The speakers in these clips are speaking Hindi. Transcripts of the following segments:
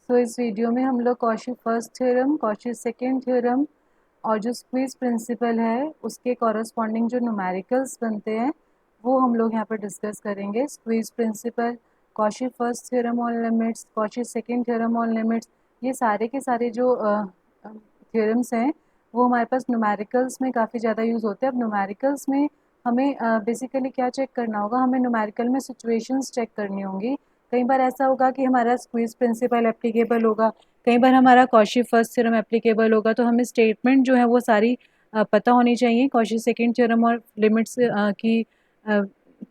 इस वीडियो में हम लोग Cauchy first theorem, Cauchy second theorem और जो स्क्वीज प्रिंसिपल है उसके कॉरस्पॉन्डिंग जो न्यूमेरिकल्स बनते हैं वो हम लोग यहाँ पर डिस्कस करेंगे। Squeeze principle, Cauchy first theorem on limits, Cauchy second theorem on limits, ये सारे के सारे जो थ्योरम्स हैं वो हमारे पास न्यूमेरिकल्स में काफ़ी ज़्यादा यूज़ होते हैं। अब न्यूमेरिकल्स में हमें बेसिकली क्या चेक करना होगा, हमें न्यूमेरिकल में सिचुएशंस चेक करनी होंगी। कई बार ऐसा होगा कि हमारा स्क्वीज प्रिंसिपल एप्लीकेबल होगा, कई बार हमारा कॉची फर्स्ट थ्योरम एप्लीकेबल होगा, तो हमें स्टेटमेंट जो है वो सारी पता होनी चाहिए। कॉची सेकेंड थ्योरम और लिमिट्स की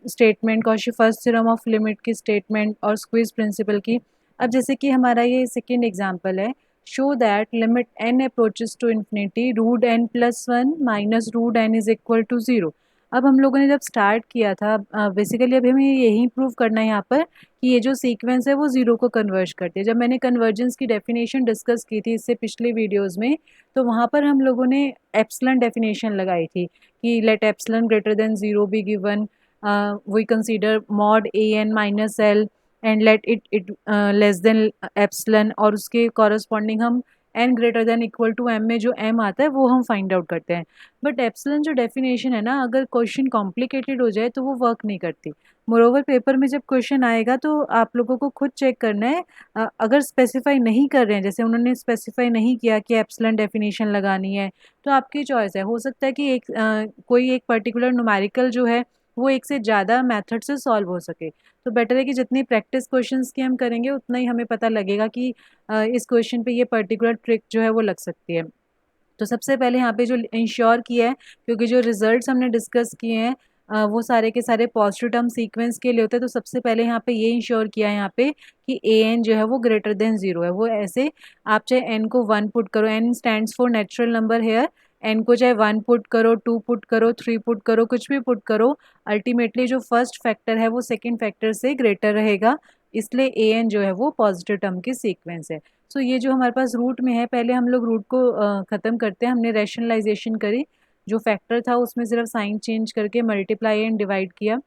statement, Cauchy first theorem of limit की स्टेटमेंट और स्क्वीज प्रिंसिपल की। अब जैसे कि हमारा ये सेकेंड एग्जाम्पल है, show that limit n approaches to infinity root n plus one minus root n is equal to zero. अब हम लोगों ने जब स्टार्ट किया था, बेसिकली अभी हमें यही प्रूव करना है यहाँ पर कि ये जो सीक्वेंस है वो ज़ीरो को कन्वर्ज करती है। जब मैंने कन्वर्जेंस की डेफिनेशन डिस्कस की थी इससे पिछले वीडियोस में, तो वहाँ पर हम लोगों ने एप्सिलॉन डेफिनेशन लगाई थी कि let epsilon greater than zero be given, we consider mod a n minus l and let it less than epsilon, और उसके कॉरस्पॉन्डिंग हम n greater than equal to m में जो m आता है वो हम फाइंड आउट करते हैं। बट एप्सिलॉन जो डेफिनेशन है ना, अगर क्वेश्चन कॉम्प्लिकेटेड हो जाए तो वो वर्क नहीं करती। मोरोवर पेपर में जब क्वेश्चन आएगा तो आप लोगों को खुद चेक करना है, अगर स्पेसिफाई नहीं कर रहे हैं, जैसे उन्होंने स्पेसिफाई नहीं किया कि एप्सिलॉन डेफिनेशन लगानी है, तो आपकी चॉइस है। हो सकता है कि कोई एक पर्टिकुलर न्यूमेरिकल जो है वो एक से ज़्यादा मेथड से सॉल्व हो सके। तो बेटर है कि जितनी प्रैक्टिस क्वेश्चंस की हम करेंगे उतना ही हमें पता लगेगा कि इस क्वेश्चन पे ये पर्टिकुलर ट्रिक जो है वो लग सकती है। तो सबसे पहले यहाँ पे जो इंश्योर किया है, क्योंकि जो रिजल्ट्स हमने डिस्कस किए हैं वो सारे के सारे पॉजिटिव टर्म सीक्वेंस के लिए होते हैं, तो सबसे पहले यहाँ पे ये इंश्योर किया है यहाँ पे कि ए एन जो है वो ग्रेटर देन ज़ीरो है। वो ऐसे, आप चाहे एन को वन पुट करो, n stands for natural number here, n को चाहे वन पुट करो, टू पुट करो, थ्री पुट करो, कुछ भी पुट करो, अल्टीमेटली जो फर्स्ट फैक्टर है वो सेकेंड फैक्टर से ग्रेटर रहेगा, इसलिए ए एन जो है वो पॉजिटिव टर्म की सीक्वेंस है। सो ये जो हमारे पास रूट में है, पहले हम लोग रूट को ख़त्म करते हैं। हमने रैशनलाइजेशन करी, जो फैक्टर था उसमें सिर्फ साइन चेंज करके मल्टीप्लाई एंड डिवाइड किया।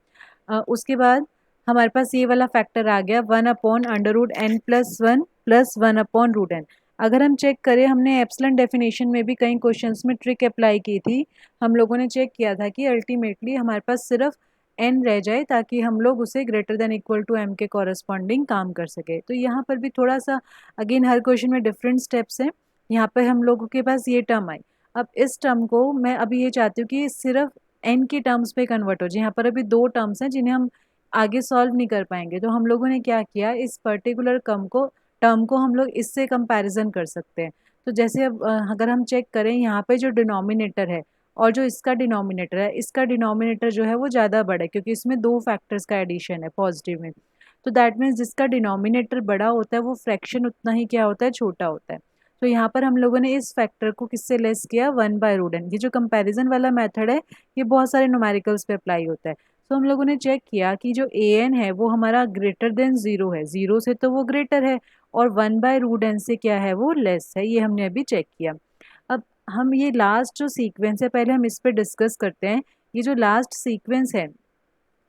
उसके बाद हमारे पास ये वाला फैक्टर आ गया, one upon under root n plus one upon root n. अगर हम चेक करें, हमने एप्सिलॉन डेफिनेशन में भी कई क्वेश्चंस में ट्रिक अप्लाई की थी। हम लोगों ने चेक किया था कि अल्टीमेटली हमारे पास सिर्फ एन रह जाए ताकि हम लोग उसे greater than equal to m के कॉरस्पॉन्डिंग काम कर सके। तो यहाँ पर भी थोड़ा सा, अगेन हर क्वेश्चन में डिफरेंट स्टेप्स हैं। यहाँ पर हम लोगों के पास ये टर्म आई। अब इस टर्म को मैं अभी ये चाहती हूँ कि सिर्फ एन के टर्म्स पे कन्वर्ट हो जाए। यहाँ पर अभी दो टर्म्स हैं जिन्हें हम आगे सॉल्व नहीं कर पाएंगे, तो हम लोगों ने क्या किया, इस पर्टिकुलर टर्म को हम लोग इससे कंपैरिजन कर सकते हैं। तो जैसे अब अगर हम चेक करें, यहाँ पे जो डिनोमिनेटर है और जो इसका डिनोमिनेटर है, इसका डिनोमिनेटर जो है वो ज़्यादा बड़ा है क्योंकि इसमें दो फैक्टर्स का एडिशन है पॉजिटिव में। तो दैट मीन्स जिसका डिनोमिनेटर बड़ा होता है वो फ्रैक्शन उतना ही क्या होता है, छोटा होता है। तो यहाँ पर हम लोगों ने इस फैक्टर को किससे लेस किया, वन बाय रूट एन। ये जो कंपैरिजन वाला मेथड है ये बहुत सारे न्यूमेरिकल्स पे अप्लाई होता है। तो हम लोगों ने चेक किया कि जो ए एन है वो हमारा ग्रेटर देन ज़ीरो है, ज़ीरो से तो वो ग्रेटर है, और वन बाय रूट एन से क्या है, वो लेस है। ये हमने अभी चेक किया। अब हम ये लास्ट जो सीक्वेंस है पहले हम इस पे डिस्कस करते हैं। ये जो लास्ट सीक्वेंस है,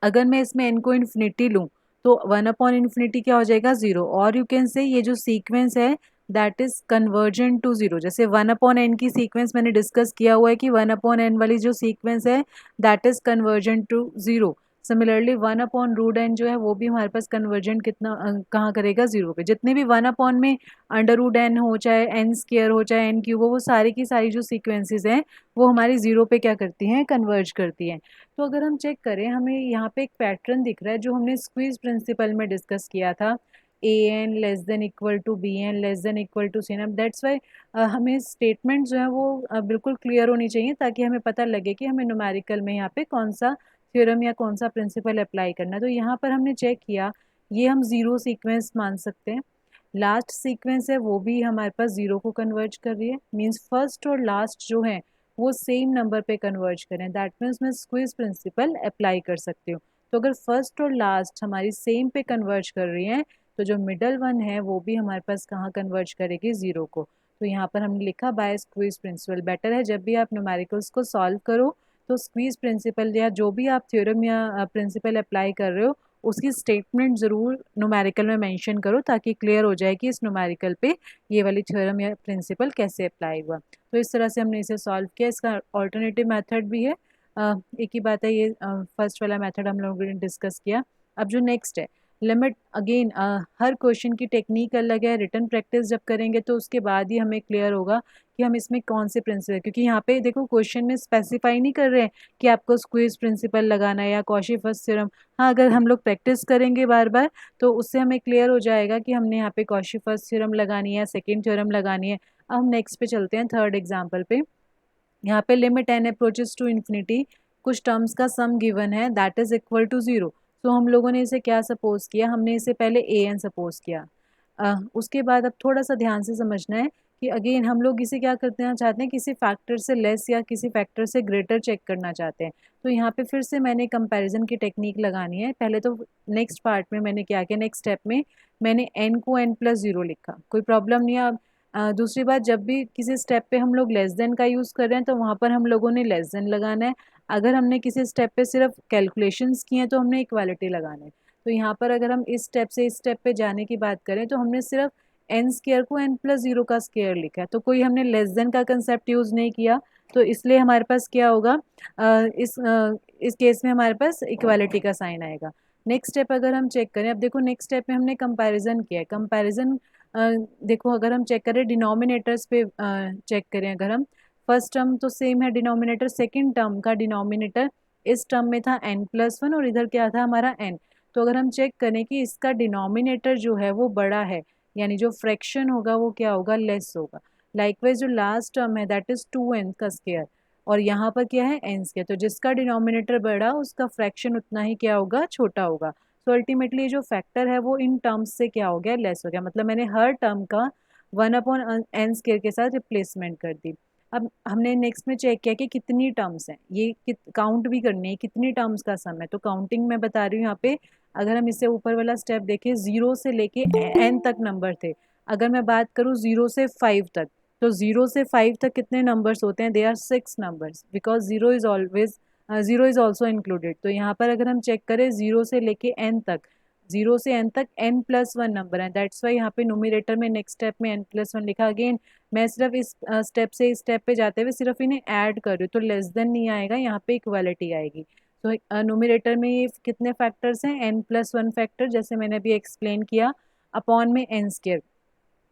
अगर मैं इसमें एन को इन्फिनिटी लूँ तो वन अपॉन इन्फिनिटी क्या हो जाएगा, ज़ीरो। और यू कैन से ये जो सीक्वेंस है that is convergent to zero. जैसे वन अपॉन एन की सीक्वेंस मैंने डिस्कस किया हुआ है कि वन अपॉन एन वाली जो सीक्वेंस है that is convergent to zero. Similarly one upon root n जो है वो भी हमारे पास कन्वर्जेंट कितना कहाँ करेगा, ज़ीरो पे। जितने भी वन अपॉन में अंडर रूट एन हो, चाहे एन स्केयर हो, चाहे एन क्यूब हो, वो सारी की सारी जो सीक्वेंसेज हैं वो हमारी ज़ीरो पे क्या करती हैं, कन्वर्ज करती हैं। तो अगर हम चेक करें, हमें यहाँ पे एक पैटर्न दिख रहा है जो हमने स्क्वीज प्रिंसिपल में डिस्कस किया था, A n less than equal to B n less than equal to C n. That's why हमें स्टेटमेंट जो है वो बिल्कुल क्लियर होनी चाहिए ताकि हमें पता लगे कि हमें न्यूमेरिकल में यहाँ पे कौन सा थ्योरम या कौन सा प्रिंसिपल अप्लाई करना है। तो यहाँ पर हमने चेक किया, ये हम ज़ीरो सीक्वेंस मान सकते हैं। लास्ट सीक्वेंस है वो भी हमारे पास ज़ीरो को कन्वर्ज कर रही है, मीन्स फर्स्ट और लास्ट जो है वो सेम नंबर पे कन्वर्ज करें, दैट मीन्स मैं स्क्वीज प्रिंसिपल अप्लाई कर सकती हूँ। तो अगर फर्स्ट और लास्ट हमारी सेम पे कन्वर्ज कर रही हैं तो जो मिडल वन है वो भी हमारे पास कहाँ कन्वर्ज करेगी, ज़ीरो को। तो यहाँ पर हमने लिखा बाय स्क्वीज प्रिंसिपल। बेटर है जब भी आप न्यूमेरिकल्स को सॉल्व करो तो स्क्वीज प्रिंसिपल या जो भी आप थ्योरम या प्रिंसिपल अप्लाई कर रहे हो उसकी स्टेटमेंट ज़रूर न्यूमेरिकल में मेंशन करो ताकि क्लियर हो जाए कि इस न्यूमेरिकल पे ये वाली थ्योरम या प्रिंसिपल कैसे अप्लाई हुआ। तो इस तरह से हमने इसे सॉल्व किया। इसका ऑल्टरनेटिव मेथड भी है। एक ही बात है, ये फर्स्ट वाला मेथड हम लोगों ने डिस्कस किया। अब जो नेक्स्ट है लिमिट, अगेन हर क्वेश्चन की टेक्निक अलग है। रिटन प्रैक्टिस जब करेंगे तो उसके बाद ही हमें क्लियर होगा कि हम इसमें कौन से प्रिंसिपल, क्योंकि यहाँ पे देखो क्वेश्चन में स्पेसिफाई नहीं कर रहे हैं कि आपको स्क्वीज प्रिंसिपल लगाना है या कॉशी फर्स्ट थ्योरम। हाँ, अगर हम लोग प्रैक्टिस करेंगे बार बार तो उससे हमें क्लियर हो जाएगा कि हमने यहाँ पे कॉशी फर्स्ट थ्योरम लगानी है, सेकेंड थ्योरम लगानी है। अब हम नेक्स्ट पे चलते हैं, थर्ड एग्जाम्पल पे। यहाँ पे limit n approaches to infinity, कुछ टर्म्स का सम गिवन है दैट इज इक्वल टू 0। तो हम लोगों ने इसे क्या सपोज किया, हमने इसे पहले ए एन सपोज किया। उसके बाद अब थोड़ा सा ध्यान से समझना है कि अगेन हम लोग इसे क्या करना चाहते हैं, किसी फैक्टर से लेस या किसी फैक्टर से ग्रेटर चेक करना चाहते हैं। तो यहाँ पे फिर से मैंने कंपैरिजन की टेक्निक लगानी है। पहले तो नेक्स्ट पार्ट में मैंने क्या किया, नेक्स्ट स्टेप में मैंने n को n+0 लिखा, कोई प्रॉब्लम नहीं है। अब दूसरी बात, जब भी किसी स्टेप पे हम लोग लेस देन का यूज़ कर रहे हैं तो वहाँ पर हम लोगों ने लेस देन लगाना है। अगर हमने किसी स्टेप पे सिर्फ कैलकुलेशंस की हैं तो हमने इक्वालिटी लगाना है। तो यहाँ पर अगर हम इस स्टेप से इस स्टेप पे जाने की बात करें तो हमने सिर्फ एन स्केयर को n+0 का स्केयर लिखा है, तो कोई हमने लेस देन का कंसेप्ट यूज़ नहीं किया। तो इसलिए हमारे पास क्या होगा, इस केस में हमारे पास इक्वालिटी का साइन आएगा। नेक्स्ट स्टेप अगर हम चेक करें, अब देखो नेक्स्ट स्टेप में हमने कंपैरिजन किया है। कंपैरिजन देखो अगर हम चेक करें डिनोमिनेटर्स पे, चेक करें अगर हम, फर्स्ट टर्म तो सेम है डिनोमिनेटर, सेकंड टर्म का डिनोमिनेटर इस टर्म में था n+1 और इधर क्या था हमारा n। तो अगर हम चेक करें कि इसका डिनोमिनेटर जो है वो बड़ा है, यानी जो फ्रैक्शन होगा वो क्या होगा, लेस होगा। लाइकवाइज जो लास्ट टर्म है दैट इज 2n का स्केयर, और यहाँ पर क्या है n स्केयर। तो जिसका डिनोमिनेटर बड़ा उसका फ्रैक्शन उतना ही क्या होगा, छोटा होगा। तो अल्टीमेटली जो फैक्टर है वो इन टर्म्स से क्या हो गया, लेस हो गया। मतलब मैंने हर टर्म का 1/n स्केयर के साथ रिप्लेसमेंट कर दी। अब हमने नेक्स्ट में चेक किया कि कितनी टर्म्स हैं, ये काउंट भी करनी है कितनी टर्म्स का सम है। तो काउंटिंग मैं बता रही हूँ यहाँ पे। अगर हम इससे ऊपर वाला स्टेप देखें, 0 से लेके n तक नंबर थे। अगर मैं बात करूँ 0 से 5 तक, तो 0 से 5 तक कितने नंबर्स होते हैं, they are 6 numbers, because 0 is always 0 is also included. तो यहाँ पर अगर हम चेक करें 0 से लेके n तक, 0 से n तक n+1 नंबर है। दैट्स वाई यहाँ पे न्यूमरेटर में नेक्स्ट स्टेप में n+1 लिखा। अगेन मैं सिर्फ इस स्टेप से इस स्टेप पे जाते हुए सिर्फ इन्हें ऐड कर रही हूँ, तो लेस देन नहीं आएगा, यहाँ पे इक्वालिटी आएगी। तो न्यूमरेटर में ये कितने फैक्टर्स हैं, n+1 फैक्टर, जैसे मैंने अभी एक्सप्लेन किया, अपॉन में n स्केयर।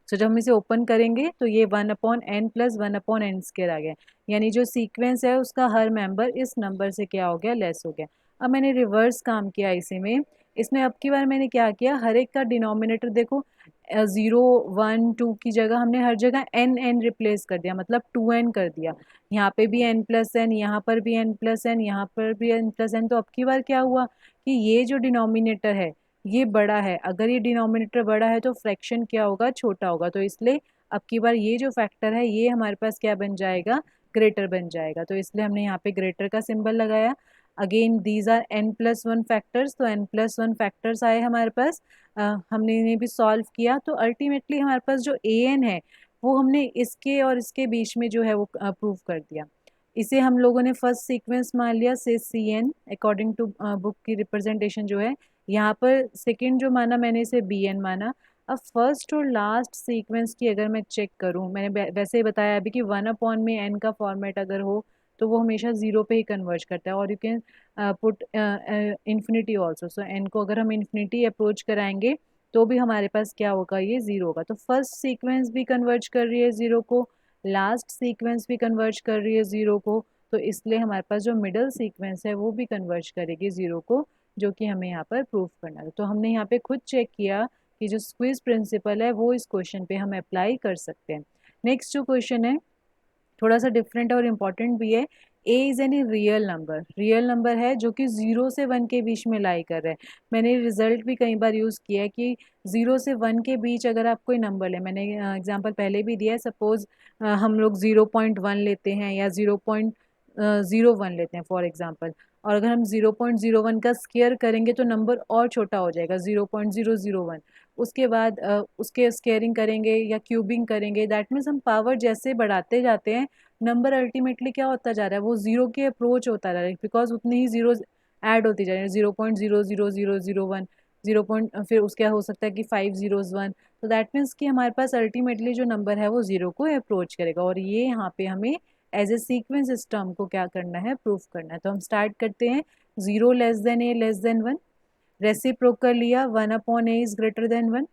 तो जब हम इसे ओपन करेंगे तो ये 1/n+1/n² आ गया, यानी जो सीक्वेंस है उसका हर मेंबर इस नंबर से क्या हो गया, लेस हो गया। अब मैंने रिवर्स काम किया इसी में। इसमें अब की बार मैंने क्या किया, हर एक का डिनोमिनेटर देखो 0 1 2 की जगह हमने हर जगह n रिप्लेस कर दिया, मतलब 2n कर दिया। यहाँ पे भी n+n, यहाँ पर भी n+n, यहाँ पर भी n+n। तो अब की बार क्या हुआ कि ये जो डिनोमिनेटर है ये बड़ा है। अगर ये डिनोमिनेटर बड़ा है तो फ्रैक्शन क्या होगा, छोटा होगा। तो इसलिए अब की बार ये जो फैक्टर है ये हमारे पास क्या बन जाएगा, ग्रेटर बन जाएगा। तो इसलिए हमने यहाँ पे ग्रेटर का सिंबल लगाया। Again these are n+1 factors, तो n+1 फैक्टर्स आए हमारे पास। हमने इन्हें भी सॉल्व किया। तो अल्टीमेटली हमारे पास जो an है वो हमने इसके और इसके बीच में जो है वो प्रूव कर दिया। इसे हम लोगों ने फर्स्ट सीक्वेंस मान लिया से cn अकॉर्डिंग टू बुक की रिप्रेजेंटेशन जो है। यहाँ पर सेकंड जो माना मैंने इसे bn माना। अब फर्स्ट और लास्ट सीक्वेंस की अगर मैं चेक करूँ, मैंने वैसे ही बताया अभी कि 1/n का फॉर्मेट अगर हो तो वो हमेशा 0 पे ही कन्वर्ज करता है, और you can put infinity also. So n को अगर हम इन्फिनिटी अप्रोच कराएंगे तो भी हमारे पास क्या होगा, ये 0 होगा। तो फर्स्ट सीक्वेंस भी कन्वर्ज कर रही है 0 को, लास्ट सीक्वेंस भी कन्वर्ज कर रही है 0 को। तो इसलिए हमारे पास जो मिडल सीक्वेंस है वो भी कन्वर्ज करेगी 0 को, जो कि हमें यहाँ पर प्रूफ करना है। तो हमने यहाँ पे खुद चेक किया कि जो स्क्वीज प्रिंसिपल है वो इस क्वेश्चन पे हम अप्लाई कर सकते हैं। नेक्स्ट जो क्वेश्चन है थोड़ा सा डिफरेंट और इम्पॉर्टेंट भी है। A is any real number है जो कि 0 से 1 के बीच में लाई कर रहा है। मैंने रिजल्ट भी कई बार यूज़ किया है कि 0 से 1 के बीच अगर आप कोई नंबर लें, मैंने एग्जांपल पहले भी दिया है। सपोज़ हम लोग 0.1 लेते हैं या 0.01 लेते हैं फॉर एग्जांपल, और अगर हम 0.01 का स्क्वायर करेंगे तो नंबर और छोटा हो जाएगा, 0.001। उसके बाद उसके स्क्वेयरिंग करेंगे या क्यूबिंग करेंगे, दैट मीन्स हम पावर जैसे बढ़ाते जाते हैं नंबर अल्टीमेटली क्या होता जा रहा है, वो 0 के अप्रोच होता जा रहा है, बिकॉज उतनी ही जीरोज ऐड होती जाएगी, 0.00001 0 पॉइंट, फिर उसका हो सकता है कि 5 zeros 1, तो दैट मीन्स कि हमारे पास अल्टीमेटली जो नंबर है वो 0 को अप्रोच करेगा, और ये यहाँ पे हमें एज ए सीक्वेंस इस टर्म को क्या करना है, प्रूफ करना है। तो हम स्टार्ट करते हैं, 0 लेस देन ए लेस देन 1, रेसिप्रोकल लिया, 1 upon A is greater then 1।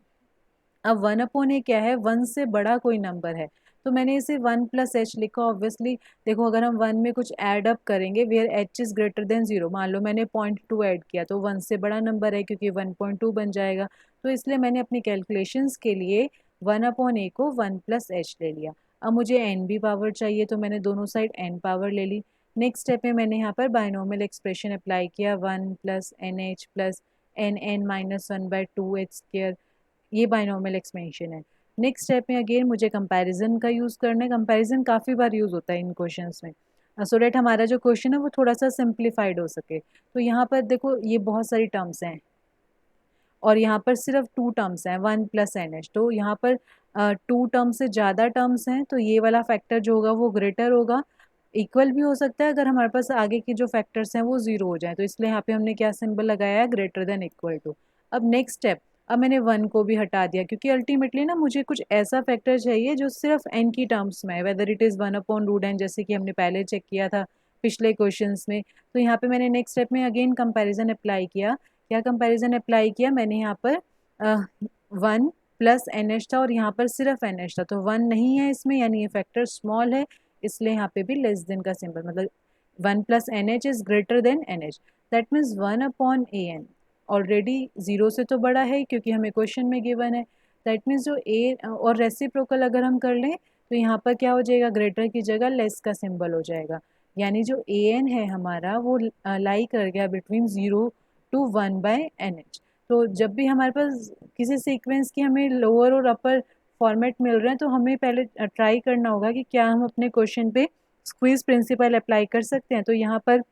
अब 1 अपॉन ए क्या है, 1 से बड़ा कोई नंबर है, तो मैंने इसे 1 प्लस एच लिखा। ऑब्वियसली देखो, अगर हम 1 में कुछ ऐड अप करेंगे, where h is greater than 0, मान लो मैंने 0.2 ऐड किया, तो 1 से बड़ा नंबर है क्योंकि 1.2 बन जाएगा, तो इसलिए मैंने अपनी कैलकुलेशंस के लिए 1 अपॉन ए को 1 प्लस एच ले लिया। अब मुझे एन भी पावर चाहिए, तो मैंने दोनों साइड एन पावर ले ली। नेक्स्ट स्टेप में मैंने यहाँ पर बायनोमियल एक्सप्रेशन अप्लाई किया, 1 plus n h plus n n minus 1/2h², ये बायनॉमियल एक्सपेंशन है। नेक्स्ट स्टेप में अगेन मुझे कंपैरिजन का यूज़ करना है। कंपैरिजन काफ़ी बार यूज़ होता है इन क्वेश्चंस में, सो डैट हमारा जो क्वेश्चन है वो थोड़ा सा सिंप्लीफाइड हो सके। तो यहाँ पर देखो, ये बहुत सारी टर्म्स हैं और यहाँ पर सिर्फ 2 टर्म्स हैं, 1 प्लस एन एच, तो यहाँ पर 2 टर्म्स से ज़्यादा टर्म्स हैं, तो ये वाला फैक्टर जो होगा वो ग्रेटर होगा। इक्वल भी हो सकता है अगर हमारे पास आगे के जो फैक्टर्स हैं वो 0 हो जाए, तो इसलिए यहाँ पे हमने क्या सिंबल लगाया है, ग्रेटर देन इक्वल टू। अब नेक्स्ट स्टेप, अब मैंने 1 को भी हटा दिया क्योंकि अल्टीमेटली ना मुझे कुछ ऐसा फैक्टर चाहिए जो सिर्फ n की टर्म्स में है, whether it is 1 upon root n, जैसे कि हमने पहले चेक किया था पिछले क्वेश्चंस में। तो यहाँ पे मैंने नेक्स्ट स्टेप में अगेन कंपैरिजन अप्लाई किया। क्या कंपैरिजन अप्लाई किया मैंने, यहाँ पर 1 प्लस एन एच था और यहाँ पर सिर्फ एन एच था, तो 1 नहीं है इसमें, यानी ये फैक्टर स्मॉल है, इसलिए यहाँ पे भी लेस देन का सिंबल, मतलब 1 plus n h is greater than n h, that means 1 upon A n already 0 से तो बड़ा है क्योंकि हमें क्वेश्चन में गिवन है। दैट मीन्स जो ए और रेसिप्रोकल अगर हम कर लें तो यहाँ पर क्या हो जाएगा, ग्रेटर की जगह लेस का सिंबल हो जाएगा, यानी जो ए एन है हमारा वो लाई कर गया बिटवीन 0 टू 1/nh। तो जब भी हमारे पास किसी सीक्वेंस की हमें लोअर और अपर फॉर्मेट मिल रहे हैं, तो हमें पहले ट्राई करना होगा कि क्या हम अपने क्वेश्चन पे स्क्वीज प्रिंसिपल अप्लाई कर सकते हैं। तो यहाँ पर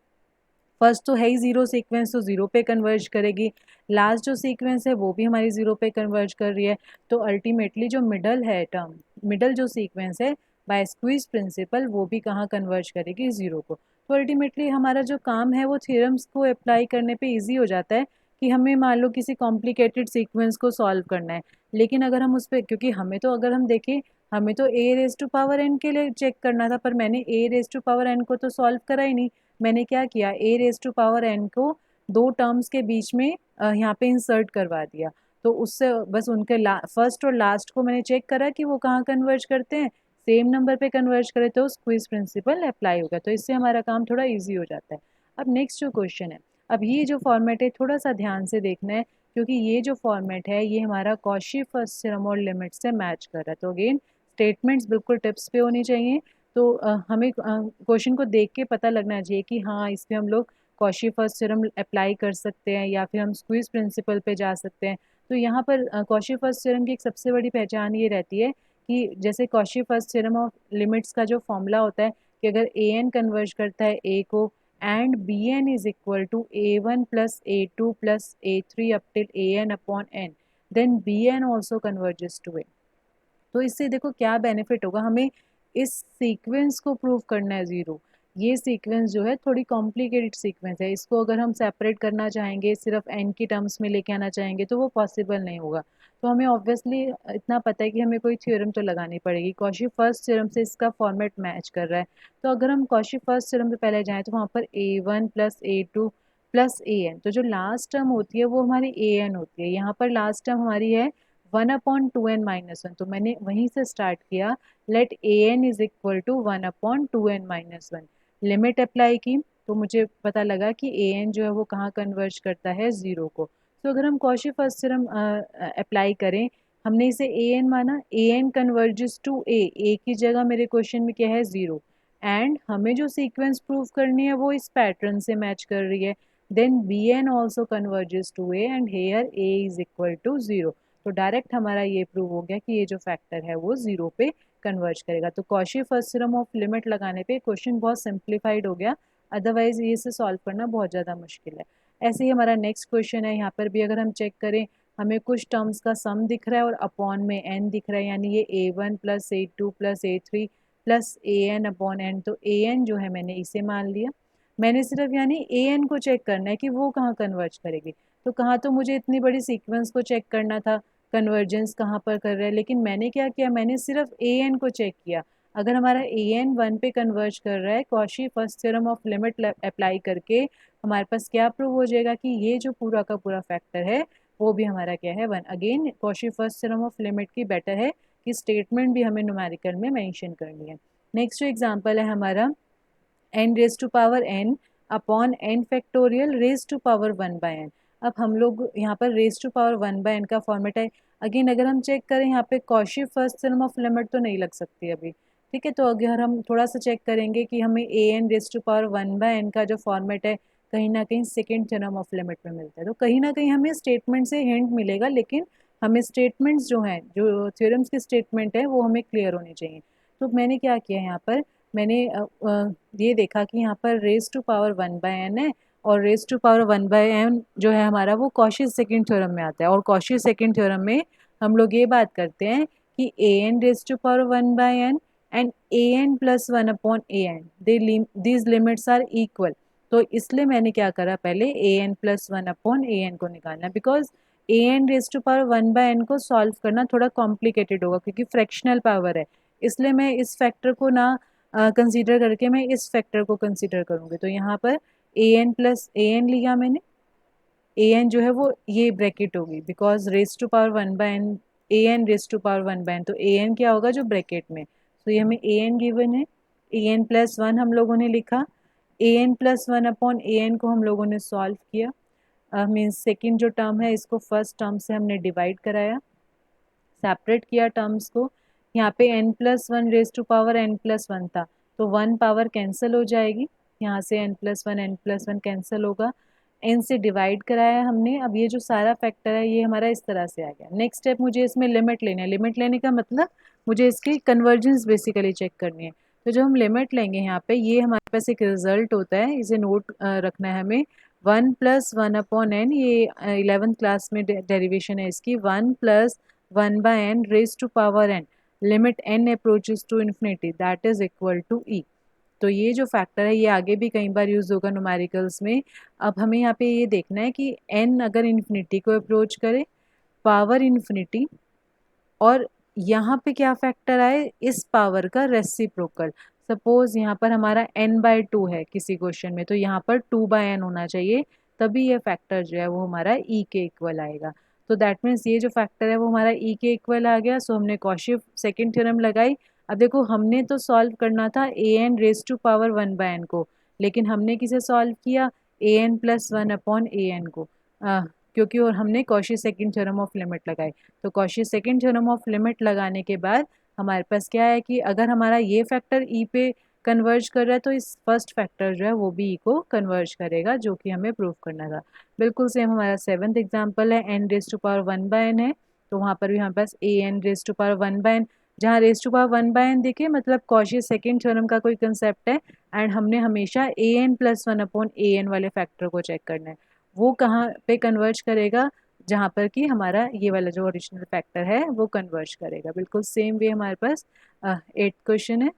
फर्स्ट तो है ही 0 सीक्वेंस, तो 0 पे कन्वर्ज करेगी, लास्ट जो सीक्वेंस है वो भी हमारी 0 पे कन्वर्ज कर रही है, तो अल्टीमेटली जो मिडल है टर्म, मिडल जो सीक्वेंस है बाय स्क्वीज प्रिंसिपल, वो भी कहाँ कन्वर्ज करेगी, 0 को। तो अल्टीमेटली हमारा जो काम है वो थ्योरम्स को अप्लाई करने पे इजी हो जाता है कि हमें मान लो किसी कॉम्प्लिकेटेड सीक्वेंस को सॉल्व करना है, लेकिन अगर हम उस पर, क्योंकि हमें तो, अगर हम देखें, हमें तो ए रेज टू पावर एन के लिए चेक करना था, पर मैंने ए रेज टू पावर एन को तो सॉल्व करा ही नहीं। मैंने क्या किया, ए रेज टू पावर एन को 2 टर्म्स के बीच में यहाँ पे इंसर्ट करवा दिया, तो उससे बस उनके फर्स्ट और लास्ट को मैंने चेक करा कि वो कहाँ कन्वर्ज करते हैं, सेम नंबर पे कन्वर्ज करे, तो स्क्वीज प्रिंसिपल अप्लाई होगा, तो इससे हमारा काम थोड़ा ईजी हो जाता है। अब नेक्स्ट जो क्वेश्चन है, अब ये जो फॉर्मेट है थोड़ा सा ध्यान से देखना है, क्योंकि ये जो फॉर्मेट है ये हमारा कॉशी फर्स्ट थ्योरम और लिमिट से मैच कर रहा है, तो अगेन स्टेटमेंट्स बिल्कुल टिप्स पे होनी चाहिए। तो हमें क्वेश्चन को देख के पता लगना चाहिए कि हाँ, इस पे हम लोग कॉशी फर्स्ट थ्योरम अप्लाई कर सकते हैं या फिर हम स्क्वीज प्रिंसिपल पे जा सकते हैं। तो यहाँ पर कॉशी फर्स्ट थ्योरम की एक सबसे बड़ी पहचान ये रहती है कि जैसे Cauchy first theorem of limits का जो फॉर्मूला होता है कि अगर ए एन कन्वर्ज करता है ए को, and B n is equal to A1 plus A2 plus A3 up till AN upon n, then B n also converges to A. तो इससे देखो क्या बेनिफिट होगा, हमें इस सीक्वेंस को प्रूव करना है 0। ये सीक्वेंस जो है थोड़ी कॉम्प्लिकेटेड सीक्वेंस है, इसको अगर हम सेपरेट करना चाहेंगे, सिर्फ n की टर्म्स में लेके आना चाहेंगे, तो वो पॉसिबल नहीं होगा। तो हमें ऑब्वियसली इतना पता है कि हमें कोई थ्योरम तो लगानी पड़ेगी, कॉशी फर्स्ट थ्योरम से इसका फॉर्मेट मैच कर रहा है। तो अगर हम कॉशी फर्स्ट थ्योरम पे पहले जाएँ तो वहाँ पर A1 plus A2 plus AN, तो जो लास्ट टर्म होती है वो हमारी AN होती है, यहाँ पर लास्ट टर्म हमारी है 1/2n-1, तो मैंने वहीं से स्टार्ट किया, let a n is equal to 1/2n-1, limit apply की, तो मुझे पता लगा कि ए एन जो है वो कहाँ कन्वर्ज करता है, 0 को। तो अगर हम कॉशी फर्स्ट थ्योरम अप्लाई करें, हमने इसे ए एन माना, ए एन कन्वर्जेस टू ए की जगह मेरे क्वेश्चन में क्या है, 0, एंड हमें जो सीक्वेंस प्रूव करनी है वो इस पैटर्न से मैच कर रही है, then B n also converges to a and here a is equal to 0। तो डायरेक्ट हमारा ये प्रूव हो गया कि ये जो फैक्टर है वो 0 पे कन्वर्ज करेगा। तो Cauchy first theorem of limit लगाने पे क्वेश्चन बहुत सिंप्लीफाइड हो गया, अदरवाइज ये से सॉल्व करना बहुत ज़्यादा मुश्किल है। ऐसे ही हमारा नेक्स्ट क्वेश्चन है, यहाँ पर भी अगर हम चेक करें, हमें कुछ टर्म्स का सम दिख रहा है और अपॉन में n दिख रहा है, यानी ये A1 plus A2 plus A3 plus AN upon n, तो AN जो है मैंने इसे मान लिया। मैंने सिर्फ यानी ए एन को चेक करना है कि वो कहाँ कन्वर्ज करेगी। तो कहाँ तो मुझे इतनी बड़ी सीक्वेंस को चेक करना था, कन्वर्जेंस कहाँ पर कर रहा है, लेकिन मैंने क्या किया, मैंने सिर्फ ए एन को चेक किया। अगर हमारा ए एन 1 पे कन्वर्ज कर रहा है, Cauchy first theorem of limit apply करके हमारे पास क्या प्रूव हो जाएगा कि ये जो पूरा का पूरा फैक्टर है वो भी हमारा क्या है 1। Again Cauchy first theorem of limit की बेटर है कि स्टेटमेंट भी हमें न्यूमेरिकल में मेंशन करनी है। नेक्स्ट जो एग्जांपल है हमारा n raise to power n upon n factorial raise to power 1 by n। अब हम लोग यहाँ पर raise to power 1 by n का फॉर्मेट है। अगेन अगर हम चेक करें यहाँ पे Cauchy first theorem of limit तो नहीं लग सकती अभी, ठीक है। तो अगर हम थोड़ा सा चेक करेंगे कि हमें A n raise to power 1 by n का जो फॉर्मेट है कहीं ना कहीं सेकेंड थ्योरम ऑफ लिमिट में मिलता है, तो कहीं ना कहीं हमें स्टेटमेंट से हिंट मिलेगा, लेकिन हमें स्टेटमेंट्स जो हैं, जो थ्योरम्स के स्टेटमेंट है वो हमें क्लियर होने चाहिए। तो मैंने क्या किया यहाँ पर, मैंने ये देखा कि यहाँ पर raise to power 1 by n है, और raise to power 1 by n जो है हमारा वो कॉशी सेकेंड थ्योरम में आता है, और कॉशी सेकेंड थ्योरम में हम लोग ये बात करते हैं कि A n raise to power 1 by n and A n plus 1 upon A n these limits are equal. तो इसलिए मैंने क्या करा, पहले A n plus 1 upon A n को निकालना, because A n raise to power 1 by n को सॉल्व करना थोड़ा कॉम्प्लिकेटेड होगा क्योंकि फ्रैक्शनल पावर है, इसलिए मैं इस फैक्टर को ना कंसीडर करके मैं इस फैक्टर को कंसीडर करूँगी। तो यहाँ पर ए एन प्लस ए एन लिया मैंने, ए एन जो है वो ये ब्रैकेट होगी because raise to power 1 by n, a n raise to power 1 by n, तो ए एन क्या होगा जो ब्रैकेट में, तो ये हमें ए एन गिवन है, ए एन प्लस 1 हम लोगों ने लिखा, ए एन प्लस 1 अपॉन ए एन को हम लोगों ने सॉल्व किया, मीन्स सेकेंड जो टर्म है इसको फर्स्ट टर्म से हमने डिवाइड कराया, सेपरेट किया टर्म्स को। यहाँ पे n plus one raise to power n plus one था, तो 1 पावर कैंसिल हो जाएगी, यहाँ से n प्लस वन कैंसिल होगा, n से डिवाइड कराया हमने। अब ये जो सारा फैक्टर है ये हमारा इस तरह से आ गया। नेक्स्ट स्टेप मुझे इसमें लिमिट लेना है, लिमिट लेने का मतलब मुझे इसकी कन्वर्जेंस बेसिकली चेक करनी है। तो जब हम लिमिट लेंगे यहाँ पे, ये हमारे पास एक रिजल्ट होता है, इसे नोट रखना है हमें, 1 प्लस 1 अपॉन एन, ये 11th क्लास में डेरिवेशन है इसकी, 1 plus 1 by n raised to power n limit n approaches to infinity that is equal to e। तो ये जो फैक्टर है ये आगे भी कई बार यूज होगा न्यूमेरिकल्स में। अब हमें यहाँ पे ये देखना है कि n अगर इन्फिनिटी को अप्रोच करे, पावर इन्फिनिटी, और यहाँ पे क्या फैक्टर आए, इस पावर का रेसिप्रोकल। सपोज यहाँ पर हमारा n/2 है किसी क्वेश्चन में, तो यहाँ पर 2/n होना चाहिए, तभी ये फैक्टर जो है वो हमारा e के इक्वल आएगा। तो दैट मीन्स ये जो फैक्टर है वो हमारा e के इक्वल आ गया। सो हमने कॉशी सेकेंड थ्योरम लगाई। अब देखो हमने तो सॉल्व करना था A n raise to power 1/n को, लेकिन हमने किसे सॉल्व किया, A n plus 1 upon A n को, क्योंकि और हमने Cauchy second theorem of limit लगाई। तो Cauchy second theorem of limit लगाने के बाद हमारे पास क्या है कि अगर हमारा ये फैक्टर ई पे कन्वर्ज कर रहा है तो इस फर्स्ट फैक्टर जो है वो भी ई को कन्वर्ज करेगा, जो कि हमें प्रूव करना था। बिल्कुल सेम हमारा 7th एग्जाम्पल है, n raise to power 1 by n है, तो वहाँ पर भी हमारे पास A n raise to power 1 by n, जहाँ raise to power 1 by n देखिए मतलब कॉशी सेकेंड थ्योरम का कोई कंसेप्ट है, एंड हमने हमेशा ए n plus 1 upon A N वाले फैक्टर को चेक करना है, वो कहाँ पे कन्वर्ज करेगा, जहाँ पर कि हमारा ये वाला जो ओरिजिनल फैक्टर है वो कन्वर्ज करेगा। बिल्कुल सेम वे हमारे पास 8th क्वेश्चन है,